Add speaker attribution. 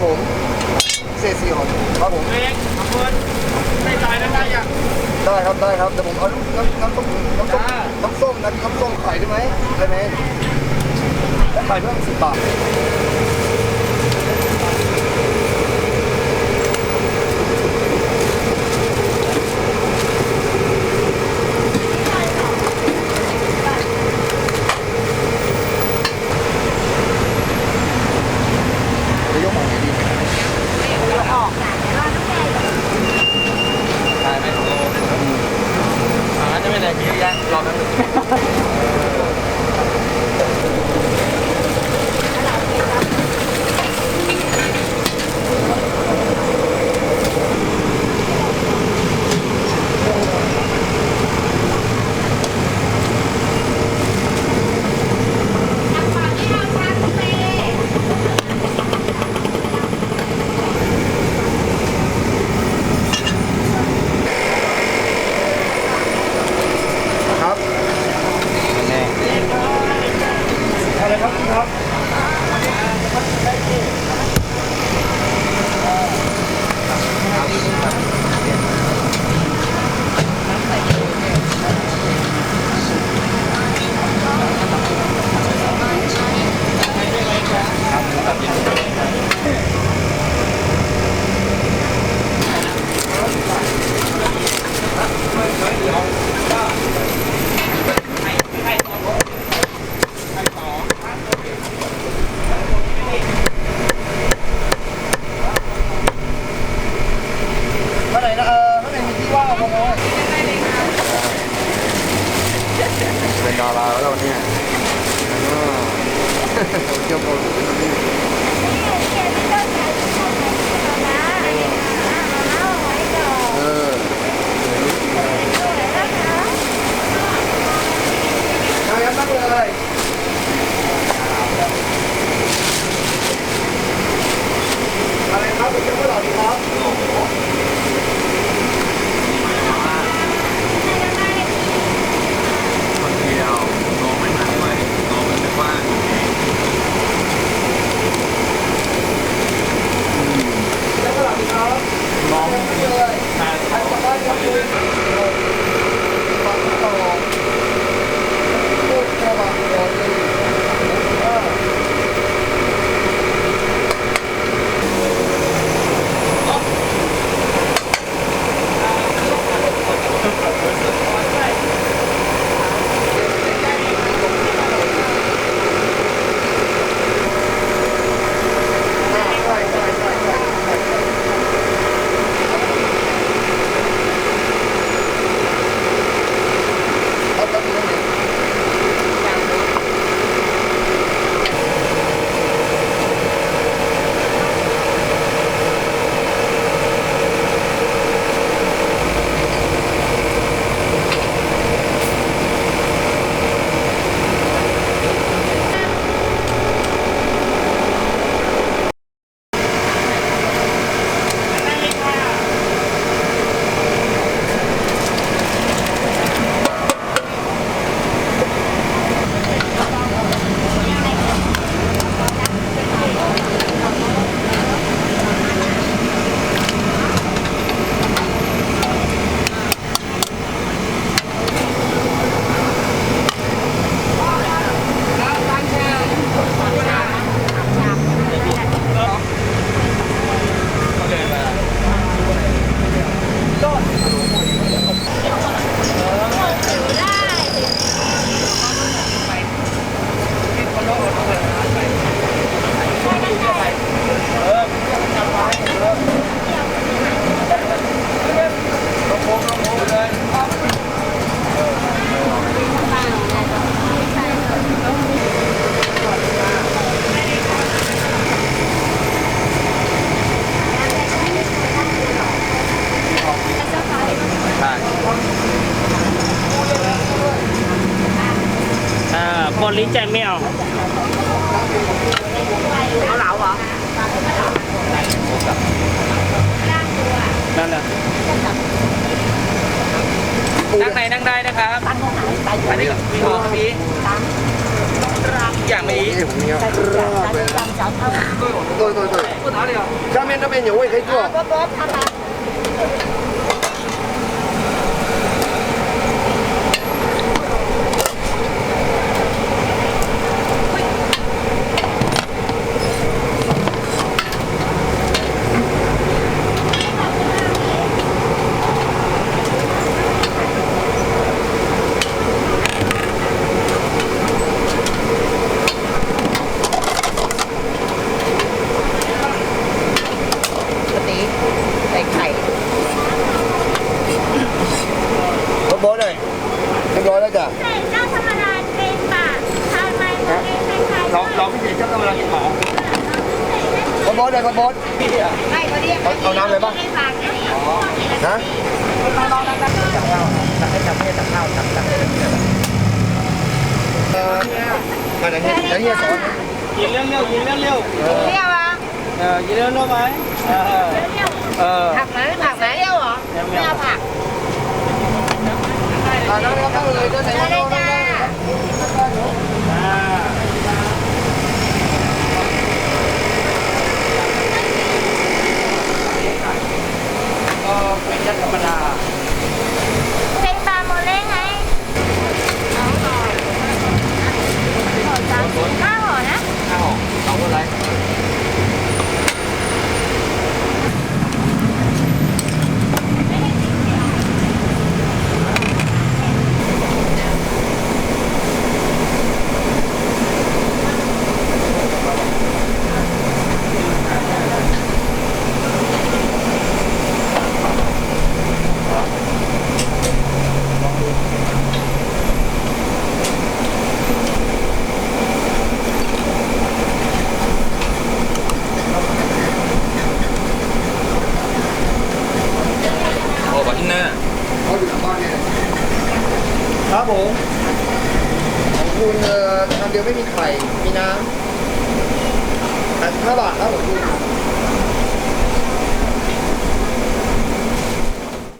Speaker 1: ผมเศษ4ห่อครับผม
Speaker 2: เองขอบคุณไม่จ่ายได้ไหมอ่ะ
Speaker 1: ได้ครับได้ครับแต่ผมเอาน้ำส้มไข่ได้ไหมได้ไหมไข่เพิ่ม10 บาทรอแป๊บนึงอะไรครับคุณครับเมื่อไหร่นะเมื่อไหร่มีที่ว่างผมเอาเป็นดาราแล้วเนี่ยเที่ยวโปรดตั้งเลยอะไรครับเป็นเจ้าหน้าที่ครับคนเดียวน้องไม่มาด้วยน้องไม่ว่างเจ้าหน้าที่ครับน้องเลยแต่ใครจะได้ก็คือฟังต่อพูดแค่บางคน
Speaker 2: บอลลิ้นใจไม่เอาเหลาเหรอนั่นแหละนั่งไหนนั่งได้นะครับอันนี้มีหอมมีอย่างมี
Speaker 1: โดย
Speaker 2: 不哪里啊？
Speaker 1: 下面那边有位可以坐。
Speaker 3: 波波他们。ใส่ไข่
Speaker 1: โบ๊ทเลยเรียบร้อยแล้วจ้ะ
Speaker 4: ใส่เจ้าธรรมดาเป็นบาททำไมมันเป็นใคร
Speaker 2: เราพิเศษเจ้าธรรมดากินหอม
Speaker 1: โบ๊ทเลยโบ๊ท
Speaker 2: พี่อ่ะ
Speaker 3: ไม่เขาเรียก
Speaker 1: เอาน้ำเลยปะ
Speaker 3: ให้ฟังนะนี่
Speaker 1: ฮะ
Speaker 2: จับข้าวจับให้จับให้จับข้าวจับจับให้
Speaker 1: มาไหนเนี่ยเฮียสอน
Speaker 2: กินเร็วๆกินเร็ว
Speaker 3: เปรี้ยวอ่ะ
Speaker 2: กินเร็วๆไหม
Speaker 3: ผักไหมผักไหมเปรี้ยวเหรอไม่เอาผัก
Speaker 1: น้ำเข้าเลยด้านไหน
Speaker 3: ได้เลยจ้า
Speaker 2: ก็เป็นเจ้าธรรมดา
Speaker 4: เป็นปลาโมเล่ไงห้าห่อนะ
Speaker 2: ข้าวเอาอะไร โอ้บัตรเนอร์
Speaker 1: เขาอยู่หลังบ้านเนี่ย
Speaker 2: ครับผม
Speaker 1: ของคุณทำเดียวไม่มีไข่ มีน้ำ5 บาทครับผมคุณ